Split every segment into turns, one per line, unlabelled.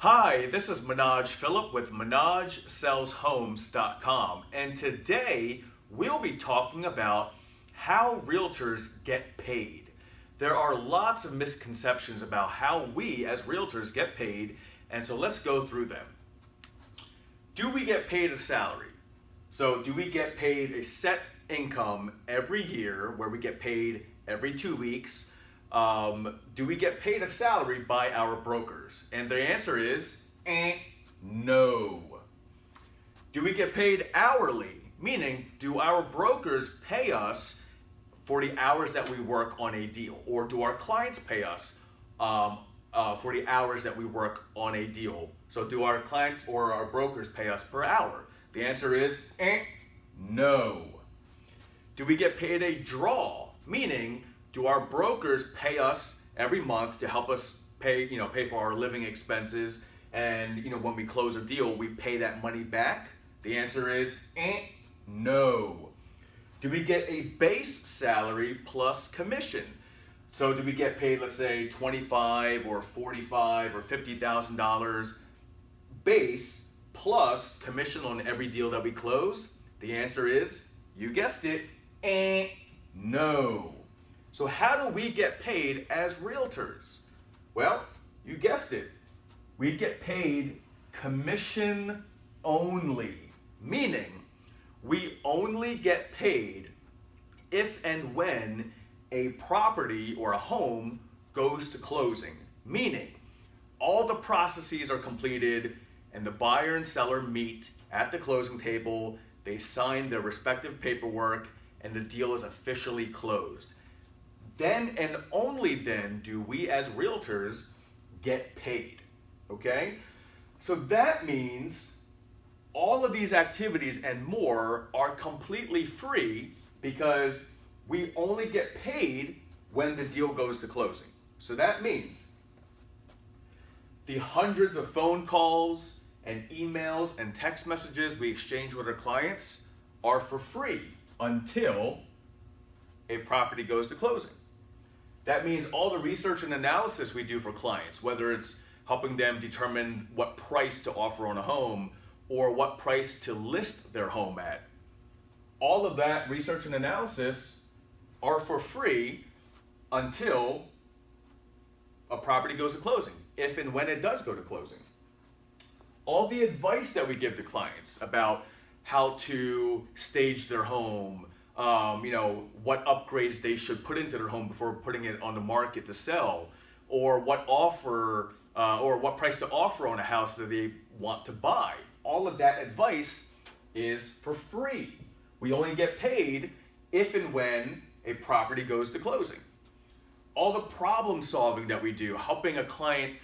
Hi, this is Manoj Phillip with ManojSellsHomes.com, and today we'll be talking about how realtors get paid. There are lots of misconceptions about how we as realtors get paid, and so let's go through them. Do we get paid a salary? So do we get paid a set income every year where we get paid every 2 weeks? Do we get paid a salary by our brokers? And the answer is no. Do we get paid hourly? Meaning, do our brokers pay us for the hours that we work on a deal? Or do our clients pay us for the hours that we work on a deal? So do our clients or our brokers pay us per hour? The answer is no. Do we get paid a draw? Meaning, do our brokers pay us every month to help us pay for our living expenses, and when we close a deal, we pay that money back? The answer is no. Do we get a base salary plus commission? So do we get paid, let's say, $25 or $45 or $50,000 base plus commission on every deal that we close? The answer is, you guessed it, no. So how do we get paid as realtors? Well, you guessed it. We get paid commission only, meaning we only get paid if and when a property or a home goes to closing, meaning all the processes are completed and the buyer and seller meet at the closing table, they sign their respective paperwork, and the deal is officially closed. Then and only then do we as realtors get paid, okay? So that means all of these activities and more are completely free because we only get paid when the deal goes to closing. So that means the hundreds of phone calls and emails and text messages we exchange with our clients are for free until a property goes to closing. That means all the research and analysis we do for clients, whether it's helping them determine what price to offer on a home or what price to list their home at, all of that research and analysis are for free until a property goes to closing, if and when it does go to closing. All the advice that we give to clients about how to stage their home, what upgrades they should put into their home before putting it on the market to sell, or what price to offer on a house that they want to buy. All of that advice is for free. We only get paid if and when a property goes to closing. All the problem solving that we do, helping a client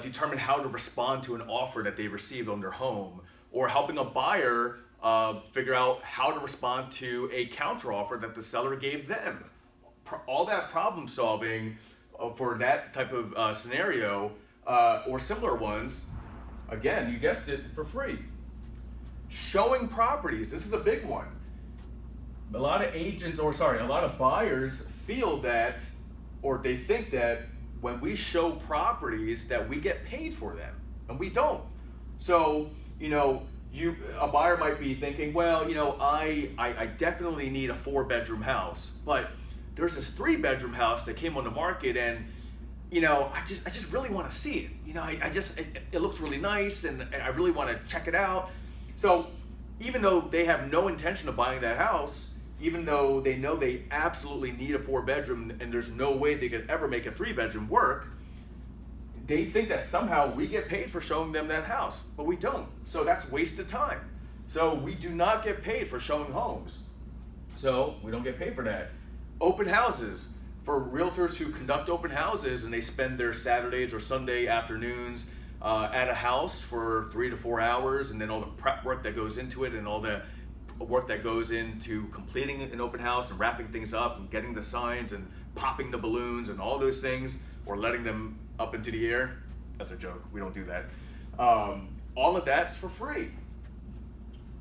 determine how to respond to an offer that they received on their home, or helping a buyer figure out how to respond to a counteroffer that the seller gave them. All that problem solving for that type of scenario or similar ones, again, you guessed it, for free. Showing properties, this is a big one. A lot of buyers feel that, or they think that when we show properties that we get paid for them, and we don't. So, a buyer might be thinking, well, I definitely need a 4-bedroom house, but there's this 3-bedroom house that came on the market, and I just really want to see it. It looks really nice, and I really want to check it out. So even though they have no intention of buying that house, even though they know they absolutely need a 4-bedroom and there's no way they could ever make a 3-bedroom work, they think that somehow we get paid for showing them that house, but we don't. So that's wasted time. So we do not get paid for showing homes. So we don't get paid for that. Open houses. For realtors who conduct open houses and they spend their Saturdays or Sunday afternoons at a house for 3 to 4 hours, and then all the prep work that goes into it and all the work that goes into completing an open house and wrapping things up and getting the signs and popping the balloons and all those things, or letting them up into the air. That's a joke. We don't do that. All of that's for free.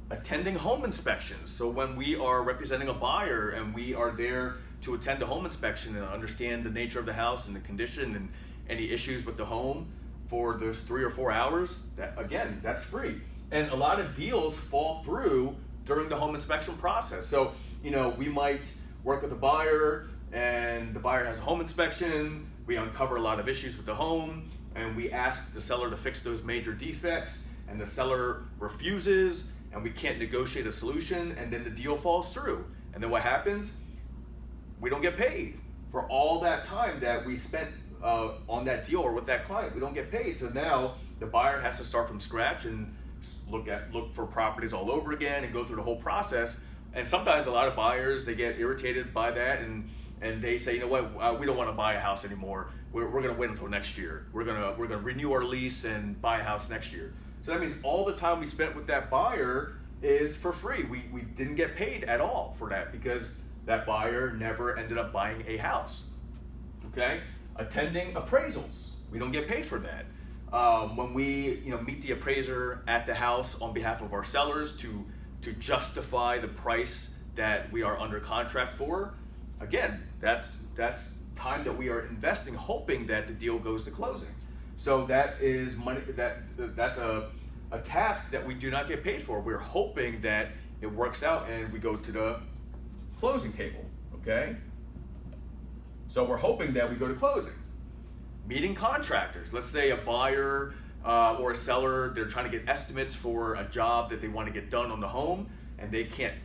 Attending home inspections. So when we are representing a buyer and we are there to attend a home inspection and understand the nature of the house and the condition and any issues with the home, for those 3 or 4 hours, that's free. And a lot of deals fall through during the home inspection process. So, we might work with a buyer and the buyer has a home inspection, we uncover a lot of issues with the home, and we ask the seller to fix those major defects, and the seller refuses, and we can't negotiate a solution, and then the deal falls through. And then what happens? We don't get paid for all that time that we spent on that deal or with that client. We don't get paid. So now the buyer has to start from scratch and look for properties all over again and go through the whole process. And sometimes a lot of buyers, they get irritated by that, and they say, what, we don't want to buy a house anymore. We're going to wait until next year. We're going to renew our lease and buy a house next year. So that means all the time we spent with that buyer is for free. We didn't get paid at all for that because that buyer never ended up buying a house. Okay? Attending appraisals, we don't get paid for that. When we meet the appraiser at the house on behalf of our sellers to justify the price that we are under contract for, again, that's time that we are investing, hoping that the deal goes to closing. So that is money that's a task that we do not get paid for. We're hoping that it works out and we go to the closing table. Okay? So we're hoping that we go to closing. Meeting contractors. Let's say a buyer or a seller, they're trying to get estimates for a job that they want to get done on the home, and they can't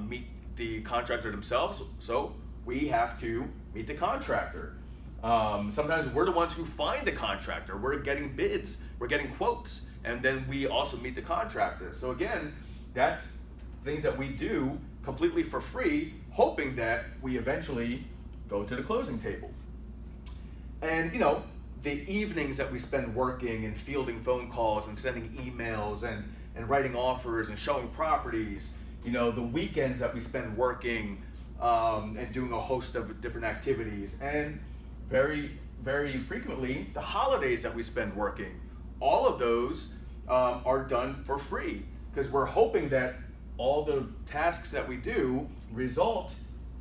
meet the contractor themselves, so we have to meet the contractor. Sometimes we're the ones who find the contractor. We're getting bids, we're getting quotes, and then we also meet the contractor. So again, that's things that we do completely for free, hoping that we eventually go to the closing table. And the evenings that we spend working and fielding phone calls and sending emails and writing offers and showing properties, the weekends that we spend working and doing a host of different activities, and very, very frequently the holidays that we spend working, all of those are done for free because we're hoping that all the tasks that we do result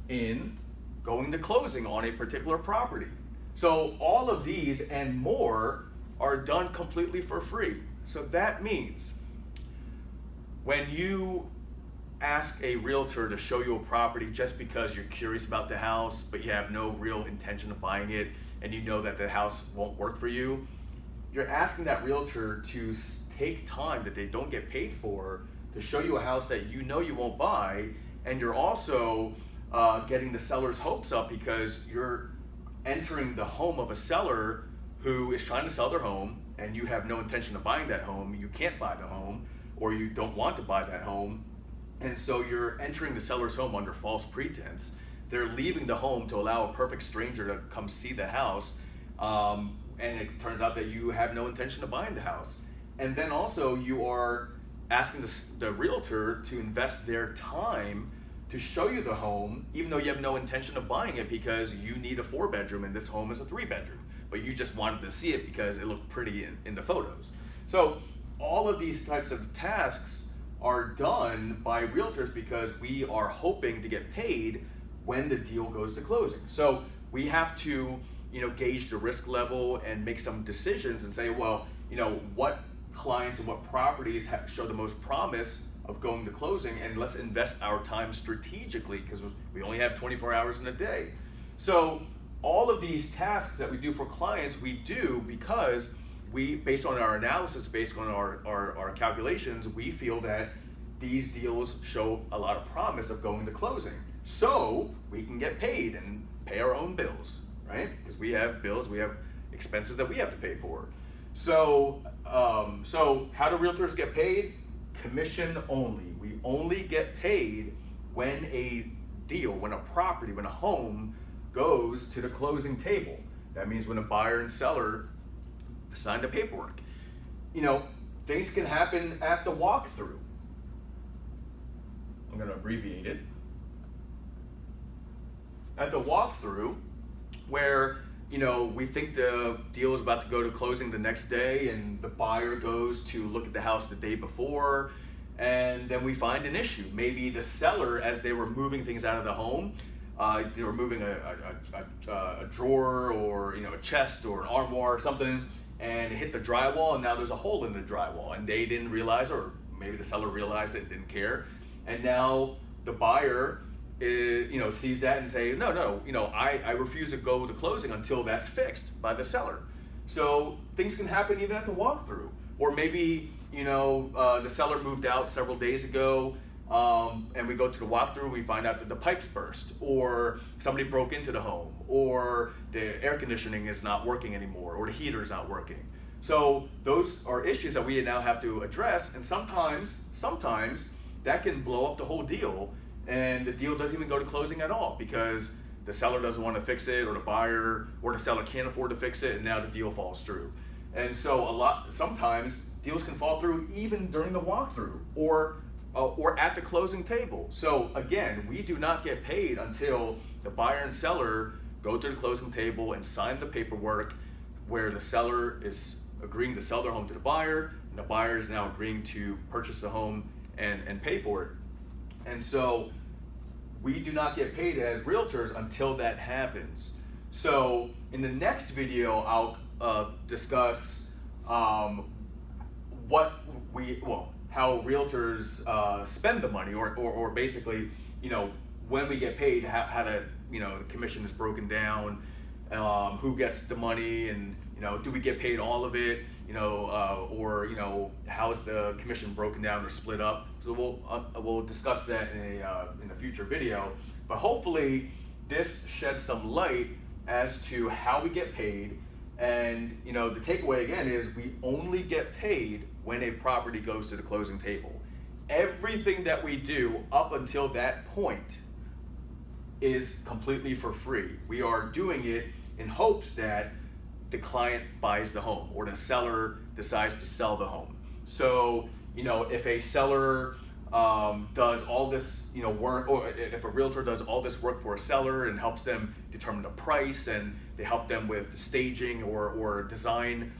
in going to closing on a particular property. So all of these and more are done completely for free. So that means when you ask a realtor to show you a property just because you're curious about the house, but you have no real intention of buying it, and you know that the house won't work for you, you're asking that realtor to take time that they don't get paid for to show you a house that you won't buy, and you're also getting the seller's hopes up because you're entering the home of a seller who is trying to sell their home, and you have no intention of buying that home. You can't buy the home, or you don't want to buy that home, and so you're entering the seller's home under false pretense. They're leaving the home to allow a perfect stranger to come see the house, and it turns out that you have no intention of buying the house. And then also you are asking the realtor to invest their time to show you the home, even though you have no intention of buying it because you need a 4-bedroom and this home is a 3-bedroom, but you just wanted to see it because it looked pretty in the photos. So all of these types of tasks are done by realtors because we are hoping to get paid when the deal goes to closing. So we have to gauge the risk level and make some decisions and say, well, what clients and what properties show the most promise of going to closing, and let's invest our time strategically because we only have 24 hours in a day. So all of these tasks that we do for clients, we do because we, based on our analysis, based on our calculations, we feel that these deals show a lot of promise of going to closing. So we can get paid and pay our own bills, right? Because we have bills, we have expenses that we have to pay for. So how do realtors get paid? Commission only. We only get paid when a deal, when a property, when a home goes to the closing table. That means when a buyer and seller sign the paperwork. Things can happen at the walkthrough. I'm going to abbreviate it. At the walkthrough, where we think the deal is about to go to closing the next day, and the buyer goes to look at the house the day before, and then we find an issue. Maybe the seller, as they were moving things out of the home, they were moving a drawer or a chest or an armoire or something, and it hit the drywall, and now there's a hole in the drywall, and they didn't realize, or maybe the seller realized it and didn't care, and now the buyer sees that and say, no, I refuse to go to closing until that's fixed by the seller. So things can happen even at the walkthrough, or maybe the seller moved out several days ago, and we go to the walkthrough and we find out that the pipes burst, or somebody broke into the home, or the air conditioning is not working anymore, or the heater is not working. So those are issues that we now have to address, and sometimes that can blow up the whole deal, and the deal doesn't even go to closing at all because the seller doesn't want to fix it, or the buyer or the seller can't afford to fix it, and now the deal falls through. And so sometimes deals can fall through even during the walkthrough, or at the closing table. So again, we do not get paid until the buyer and seller go to the closing table and sign the paperwork where the seller is agreeing to sell their home to the buyer, and the buyer is now agreeing to purchase the home and pay for it. And so we do not get paid as realtors until that happens. So in the next video, I'll discuss how realtors spend the money, or basically, when we get paid, how to, the commission is broken down, who gets the money, and do we get paid all of it, or how is the commission broken down or split up. So we'll discuss that in a future video. But hopefully this sheds some light as to how we get paid. And the takeaway again is we only get paid when a property goes to the closing table. Everything that we do up until that point is completely for free. We are doing it in hopes that the client buys the home, or the seller decides to sell the home. So if a seller does all this work, or if a realtor does all this work for a seller and helps them determine the price, and they help them with staging or design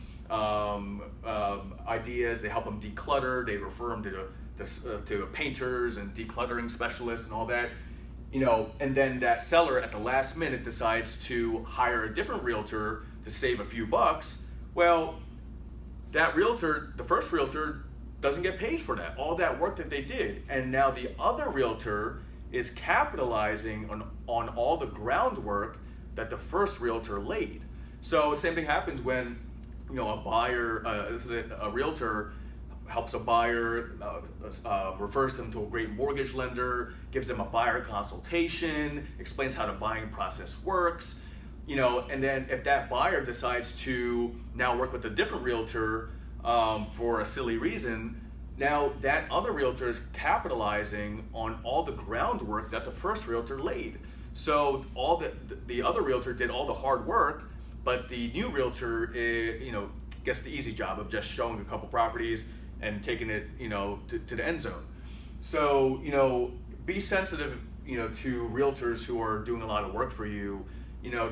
ideas, they help them declutter, they refer them to painters and decluttering specialists and all that, and then that seller at the last minute decides to hire a different realtor to save a few bucks. Well, that realtor, the first realtor, doesn't get paid for that, all that work that they did. And now the other realtor is capitalizing on all the groundwork that the first realtor laid. So the same thing happens when a realtor helps a buyer, refers them to a great mortgage lender, gives them a buyer consultation, explains how the buying process works, and then if that buyer decides to now work with a different realtor for a silly reason, now that other realtor is capitalizing on all the groundwork that the first realtor laid. So all the other realtor did all the hard work, but the new realtor, gets the easy job of just showing a couple properties and taking it, to the end zone. So, be sensitive, to realtors who are doing a lot of work for you.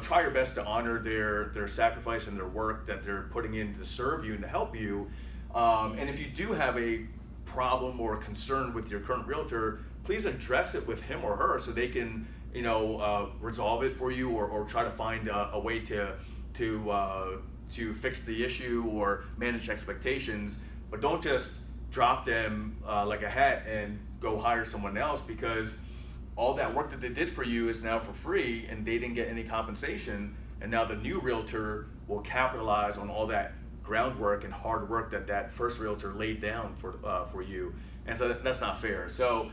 Try your best to honor their sacrifice and their work that they're putting in to serve you and to help you. And if you do have a problem or concern with your current realtor, please address it with him or her so they can, resolve it for you, or try to find a way to fix the issue or manage expectations. But don't just drop them like a hat and go hire someone else, because all that work that they did for you is now for free and they didn't get any compensation. And now the new realtor will capitalize on all that groundwork and hard work that first realtor laid down for you. And so that's not fair. So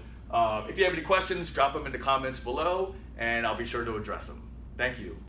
if you have any questions, drop them in the comments below and I'll be sure to address them. Thank you.